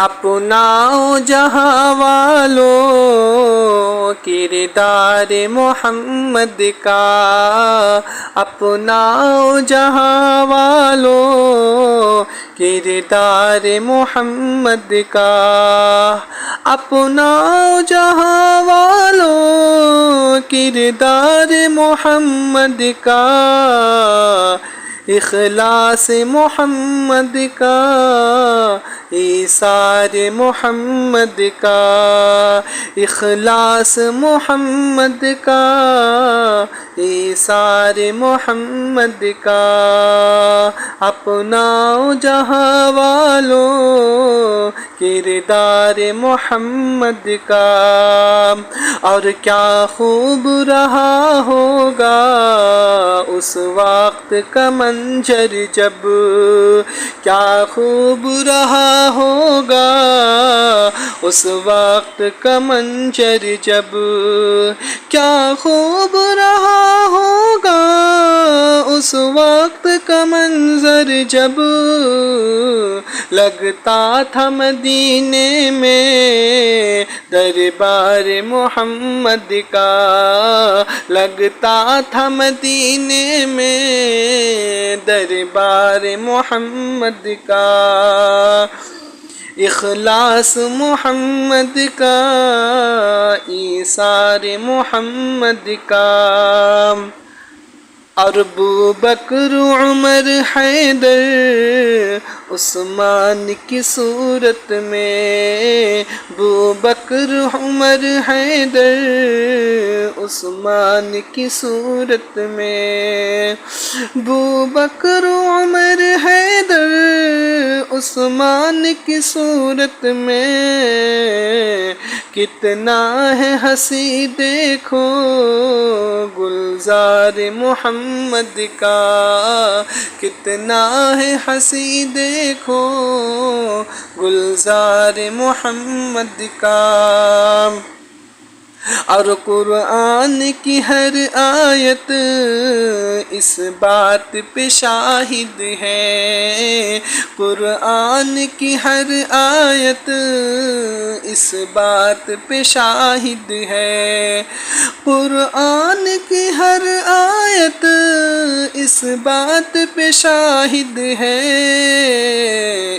اپناؤ جہاں والوں کردار محمد کا، اپناؤ جہاں والوں کردار محمد کا، اپناؤ جہاں والوں کردار محمد کا، اخلاص محمد کا، ایثار محمد کا، اخلاص محمد کا، ایثار محمد کا، اپناؤ جہاں والوں کردار محمد کا۔ اور کیا خوب رہا ہوگا اس وقت کا منظر جب، کیا خوب رہا ہوگا اس وقت کا منظر جب، کیا خوب رہا ہوگا اس وقت کا منظر جب، لگتا تھا مدینے میں دربار محمد کا، لگتا تھا مدینے میں دربار محمد کا، اخلاص محمد کا، ایثار محمد کا، اور ابو بکر عمر حیدر عثمان کی صورت میں، ابو بکر عمر حیدر عثمان کی صورت میں، ابو بکر عمر حیدر عثمان کی صورت میں، کتنا ہے ہنسی دیکھو گلزار محمد کا، کتنا ہے ہنسی دیکھو گلزار محمد کا، اور قرآن کی ہر آیت اس بات پہ شاہد ہے، قرآن کی ہر آیت اس بات پہ شاہد ہے، قرآن کی ہر آیت اس بات پہ شاہد ہے،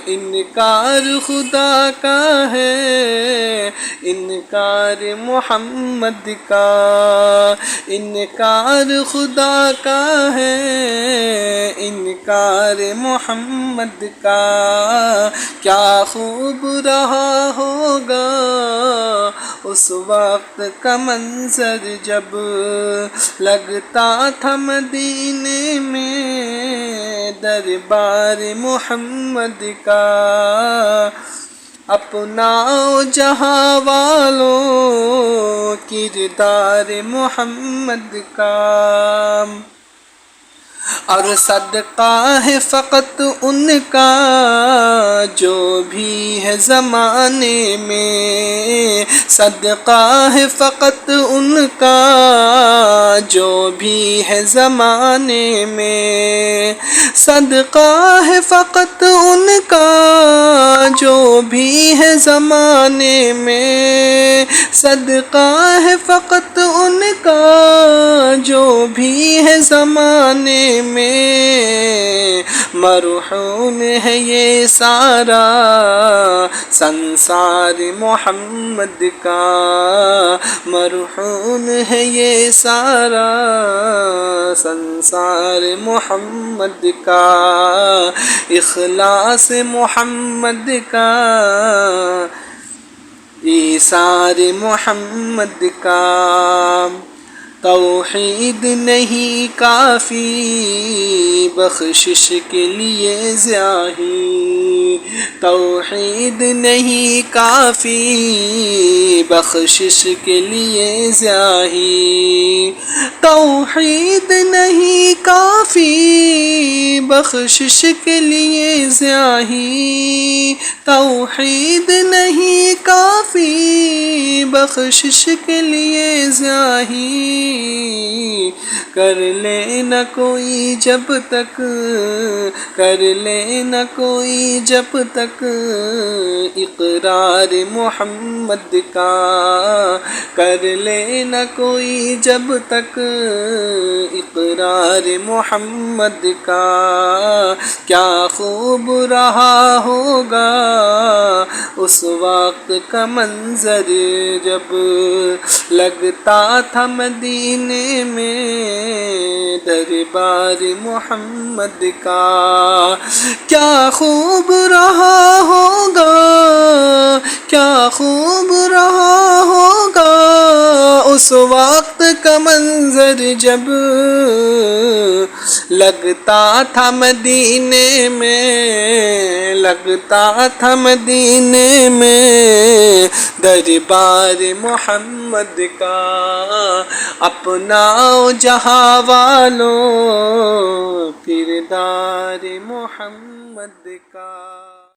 انکار خدا کا ہے انکار محمد کا، انکار خدا کا ہے انکار محمد کا، کیا خوب رہا ہوگا اس وقت کا منظر جب، لگتا تھا مدینے میں دربار محمد کا، اپناؤ جہاں والوں کردار محمد کا، اور صدقہ ہے فقط ان کا جو بھی ہے زمانے میں، صدقہ ہے فقط ان کا جو بھی ہے زمانے میں، صدقہ ہے فقط ان کا جو بھی ہے زمانے میں، صدقہ ہے فقط ان کا جو بھی ہے زمانے میں، مرحوم ہے یہ سارا سنسار محمد کا، مرحوم ہے یہ سارا سنسار محمد کا، اخلاص محمد کا، ایثار محمد کا، توحید نہیں کافی بخشش کے لیے زاہی، توحید نہیں کافی بخشش کے لیے زاہی، توحید نہیں کافی بخشش کے لیے زاہی، توحید نہیں کافی بخشش کے لیے زاہی، کر لے نہ کوئی جب تک، کر لے نہ کوئی جب تک اقرار محمد کا، کر لے نہ کوئی جب تک اقرار محمد کا۔ کیا خوب رہا ہوگا اس وقت کا منظر جب لگتا تھا مدینے میں دربار محمد کا۔ کیا خوب رہا ہوگا، کیا خوب رہا ہوگا اس وقت کا منظر جب لگتا تھا مدینے میں، لگتا تھا مدینے میں دربار محمد کا۔ اپناؤ جہاں والوں کردار محمد کا۔